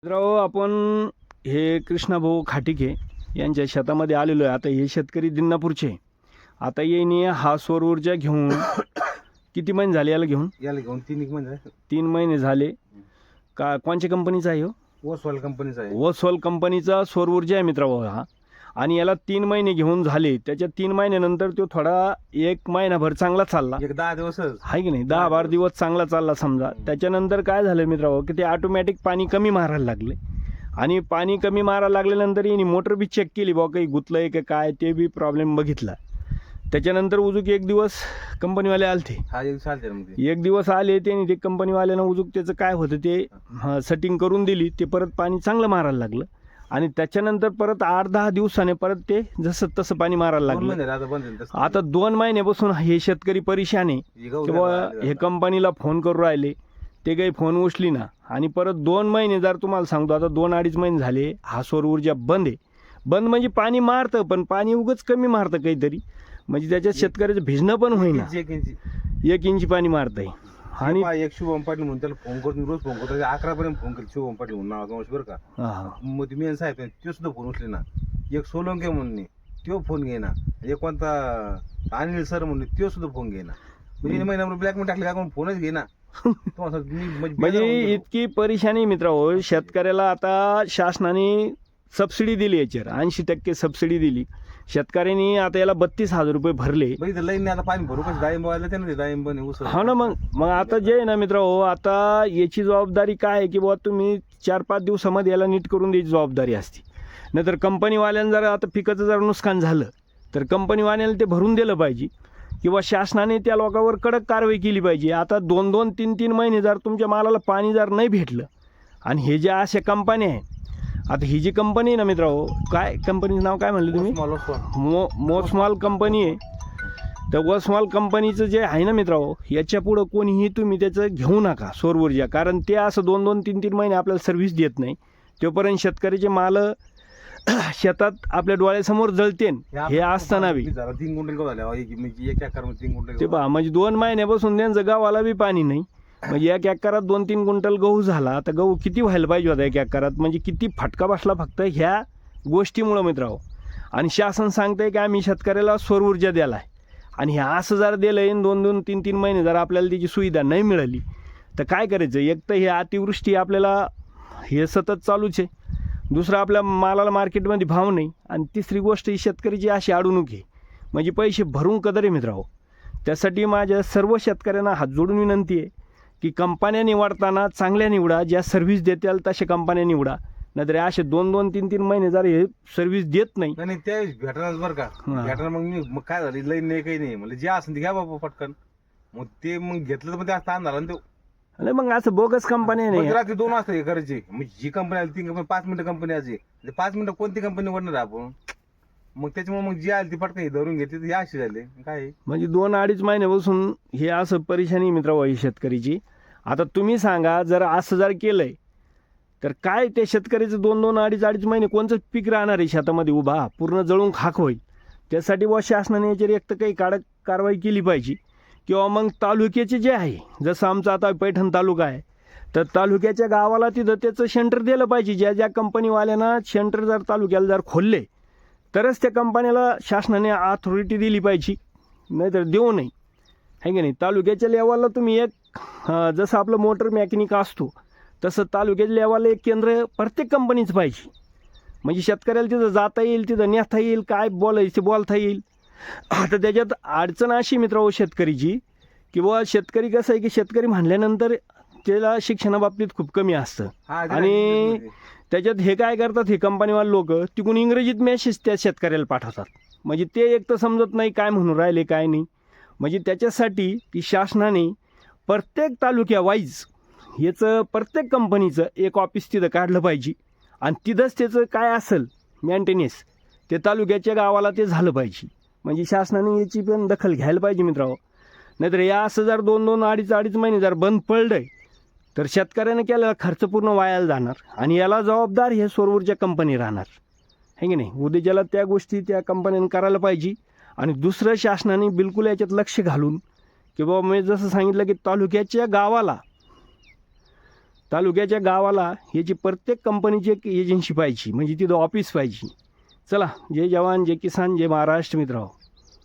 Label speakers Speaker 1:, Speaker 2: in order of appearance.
Speaker 1: मित्रांनो, आपण हे कृष्णाभाऊ खाटिके यांच्या शेतामध्ये आलेलो आहे. आता हे शेतकरी दिनापूरचे. आता येईने हा सौर ऊर्जा घेऊन किती महिने झाले याला घेऊन?
Speaker 2: याला घेऊन 3 महिने
Speaker 1: 3 महिने झाले का? कोणत्या कंपनीचा आहे हो?
Speaker 2: ओसवाल कंपनीचा आहे.
Speaker 1: ओसवाल कंपनीचा सौर ऊर्जा आहे मित्रांनो हा. आणि याला 3 महिने घेऊन झाले. त्याच्या 3 महिन्यानंतर तो थोडा 1 महिनाभर चांगला चालला,
Speaker 2: एक 10 दिवसच
Speaker 1: आहे की नाही? 10-12 दिवस चांगला चालला समजा. त्याच्यानंतर काय झालं मित्रांनो की ते ऑटोमॅटिक पाणी कमी मारायला लागले. आणि पाणी कमी मारायला लागल्यानंतर यांनी मोटर बी चेक केली, बा काही गुतलंय का काय, ते बी प्रॉब्लेम बघितला. त्याच्यानंतर उजूक एक दिवस कंपनीवाले आलते.
Speaker 2: हा एक चालते म्हणजे
Speaker 1: एक दिवस आले त्यांनी ते कंपनीवाल्यानं उजूक त्याचं काय होतं ते सेटिंग करून दिली. ते परत पाणी चांगलं मारायला लागलं. आणि त्याच्यानंतर परत 8-10 दिवसाने परत ते जसं तसं पाणी मारायला लागलं.
Speaker 2: आता बंद झालं तसं.
Speaker 1: आता 2 महिन्यापासून हे शेतकरी परेशान आहे
Speaker 2: हे गहू
Speaker 1: किंवा
Speaker 2: झालं,
Speaker 1: हे कंपनीला फोन करू राहिले, ते काही फोन उचली ना. आणि परत 2 महिने जर तुम्हाला सांगतो, आता 2-2.5 महिने झाले हा सौर ऊर्जा बंद आहे. बंद म्हणजे पाणी मारतं, पण पाणी उगच कमी मारतं काहीतरी. म्हणजे त्याच्यात शेतकऱ्याचं भिजणं पण होईना. 1 इंची पाणी मारतंय. आणि
Speaker 2: एक शुभम पाटील म्हणून त्याला फोन करतो, रोज फोन करतो. 11 पर्यंत फोन करतो शुभम पाटील म्हणून नावाचा माणूस बरं का. मग तुम्ही साहेब तो सुद्धा फोन उचले ना. एक सोलंके म्हणून तो फोन घे ना. एक कोणता अनिल सर म्हणून तो सुद्धा फोन घे ना. म्हणजे महिन्यावर ब्लॅकमेल टाकले का कोण फोनच घे ना.
Speaker 1: म्हणजे इतकी परेशानी मित्रांनो शेतकऱ्याला. आता शासनाने सबसिडी दिली, याच्यावर 80% सबसिडी दिली शेतकऱ्यांनी. आता याला 32,000 रुपये भरले.
Speaker 2: लाईन आता पाणी भरू कसं डाळिंब वाढलं त्यानं डाळिंब
Speaker 1: हो ना. मग आता जे आहे ना मित्रांनो, आता याची जबाबदारी काय आहे की बाबा तुम्ही 4-5 दिवसामध्ये याला नीट करून द्यायची जबाबदारी असते. नाहीतर कंपनीवाल्यांना जर आता पिकाचं जर नुकसान झालं तर कंपनीवाल्यांना ते भरून दिलं पाहिजे किंवा शासनाने त्या लोकांवर कडक कारवाई केली पाहिजे. आता 2-2, 3-3 महिने जर तुमच्या मालाला पाणी जर नाही भेटलं, आणि हे ज्या अशा कंपन्या आहेत, आता ही जी कंपनी आहे ना मित्रांनो, काय कंपनीचं नाव काय म्हणलं तुम्ही? मोसमाल कंपनी आहे. तर वसमाल कंपनीचं जे आहे ना मित्रांनो, याच्या पुढं कोणीही तुम्ही त्याचं घेऊ नका सौर ऊर्जा. कारण ते असं 2-2, 3-3 महिने आपल्याला सर्व्हिस देत नाही. तोपर्यंत शेतकऱ्याचे माल शेतात आपल्या डोळ्यासमोर जळते. हे असताना बी
Speaker 2: 3 गुंठे गहू झाले. एक एकरमध्ये 3 गुंठे
Speaker 1: ते पहा, म्हणजे 2 महिन्यापासून त्यांचं गावाला बी पाणी नाही. म्हणजे 1 एकरात 2-3 क्विंटल गहू झाला. आता गहू किती व्हायला पाहिजे होता 1 एकरात? म्हणजे किती फटका बसला फक्त ह्या गोष्टीमुळं मित्रांनो. आणि शासन सांगतंय की आम्ही शेतकऱ्याला सौर ऊर्जा द्यायला आहे. आणि हे असं जर दिलं आहे 2-2, 3-3 महिने जर आपल्याला त्याची सुविधा नाही मिळाली तर काय करायचं? एक तर हे अतिवृष्टी आपल्याला हे सतत चालूच आहे. दुसरं आपल्या मालाला मार्केटमध्ये भाव नाही. आणि तिसरी गोष्ट ही शेतकऱ्याची अशी अडवणूक आहे. म्हणजे पैसे भरून कदर आहे मित्रांनो. त्यासाठी माझ्या सर्व शेतकऱ्यांना हात जोडून विनंती आहे की कंपन्या निवडताना चांगल्या निवडा, ज्या सर्व्हिस देतील तशा कंपन्या निवडा. नाहीतर असे 2-2, 3-3 महिने जर हे सर्व्हिस देत नाही
Speaker 2: ते भेटणार बरं का. भेटणार मग काय झालं, लई नाही काही नाही म्हणलं, जे असेल ते घ्या बाबा पटकन. मग ते मग घेतलं तर मग ते ताण झाला ना.
Speaker 1: अरे मग असं बोगस कंपन्या नाही.
Speaker 2: रात्री 2 वाजता हे करायची. म्हणजे जी कंपनी आली ती कंपनी 5 मिनिटं कंपनी आली. 5 मिनिटं कोणती कंपनी निवडणार आपण? मग त्याच्यामुळे मग जी आली ती पटकन हे धरून घेतली, हे अशी झाले काय. म्हणजे
Speaker 1: 2-2.5 महिन्यापासून हे असं परेशानी मित्रांनो ही शेतकरीची. आता तुम्ही सांगा, जर असं जर केलंय तर काय त्या शेतकऱ्याचं 2-2, 2.5 महिने कोणचं पीक राहणार आहे शेतामध्ये उभा? पूर्ण जळून खाक होईल. त्यासाठी व शासनाने याच्यावर एक तर काही कडक कारवाई केली पाहिजे. किंवा मग तालुक्याचे जे आहे, जसं आमचा आता पैठण तालुका आहे, तर तालुक्याच्या गावाला तिथं त्याचं सेंटर दिलं पाहिजे. ज्या कंपनीवाल्यांना सेंटर जर तालुक्याला जर खोलले तरच त्या कंपनीला शासनाने अथॉरिटी दिली पाहिजे, नाहीतर देऊ नये, आहे की नाही? तालुक्याच्या लेवलला तुम्ही एक जसं आपलं मोटर मेकॅनिक असतो तसं तालुक्याच्या लेवलला एक केंद्र प्रत्येक कंपनीचं पाहिजे. म्हणजे शेतकऱ्याला तिथं जाता येईल, तिथं नेता येईल, काय बोलायचं बोलता येईल. आता त्याच्यात अडचण अशी मित्रांनो शेतकरीची, किंवा शेतकरी कसं आहे की शेतकरी म्हणल्यानंतर त्याला शिक्षणाबाबतीत खूप कमी असतं. आणि त्याच्यात हे काय करतात, हे कंपनीवाले लोक तिकडून इंग्रजीत मेसेज त्या शेतकऱ्याला पाठवतात. म्हणजे ते एक तर समजत नाही काय म्हणून राहिले काय नाही. म्हणजे त्याच्यासाठी की शासनाने प्रत्येक तालुक्या वाईज याचं प्रत्येक कंपनीचं एक ऑफिस तिथं काढलं पाहिजे. आणि तिथंच त्याचं काय असेल मेंटेनन्स ते तालुक्याच्या गावाला ते झालं पाहिजे. म्हणजे शासनाने याची पण दखल घ्यायला पाहिजे मित्रांनो. नाहीतर या असं जर 2-2, 2.5 महिने जर बंद पडलंय तर शेतकऱ्याने केलेला खर्च पूर्ण वायाला जाणार. आणि याला जबाबदार हे सौर ऊर्जा कंपनी राहणार, आहे की नाही? उद्याच्याला त्या गोष्टी त्या कंपन्यांनी करायला पाहिजे. आणि दुसरं शासनाने बिलकुल याच्यात लक्ष घालून की बाबा मी जसं सांगितलं की तालुक्याच्या गावाला तालुक्याच्या गावाला याची प्रत्येक कंपनीची एक एजन्सी पाहिजे, म्हणजे तिथं ऑफिस पाहिजे. चला, जय जवान जय किसान जय महाराष्ट्र मित्रांनो.